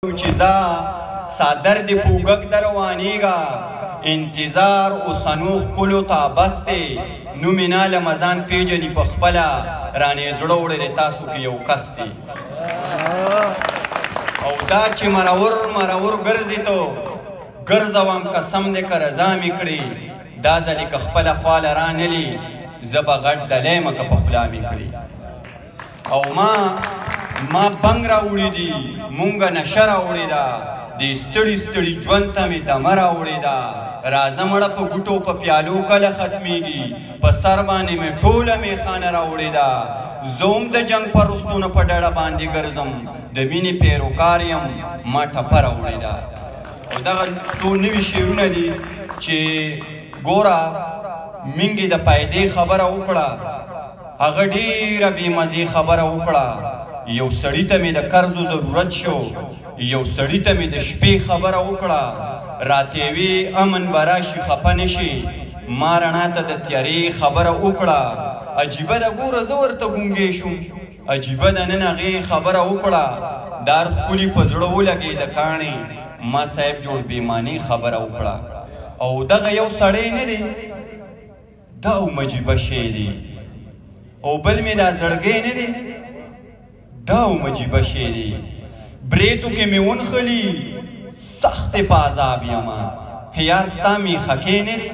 چیزا صادر دی پوگک دروانیگا انتظار اوسنو خپلو تا بس دی نو مینا لمزان پیجنی پخپلا رانی زړه وړی تاسو کې یو کس دی او دا چې مرور ګرځي تو ګرځوم قسم دې که رضا مې کړي دا ځلې که خپله خواله رانلي زه به غټ دلی مکه په خوله مې کړي او ما بنګ راوړي دي مونږه نشه راوړې ده دې ستړي ژوند ته مې دمه راوړې ده راځه مړه په ګوټو په پیالو کله ختمیږي په سر باندې مې ټوله میخانه راوړې ده زه هم د جنګ په رستونه په ډډه باندې ګرځم د مینې پیروکار یم ما ټپه راوړې ده او دغه څو نوي شعرونه دي چې ګوره مینګې د پیدې خبره وکړه هغه ډېره بېمزې خبره وکړه یو سړي ته مې د قرضو ضرورت شو یو سړي ته مې د شپې خبره وکړه راته وی امن به راشي خفه نه شي ما رڼا ته د تیارې خبره وکړه عجیبه ده ګوره زه ورته ګونګې شوم عجیبه ده نن هغې خبره وکړه دار ښکلي په زړه ولګېده کاڼې ما صاحب جوړ بېمانې خبره وکړه او دغه یو سړی نه دی دا عجیبه شی دی او بل مې دا زړګی نه دی دا عجیبه شی دی بریتو کې مې ونښلي سخت په عذاب یمه یار ستا میخکې نه دی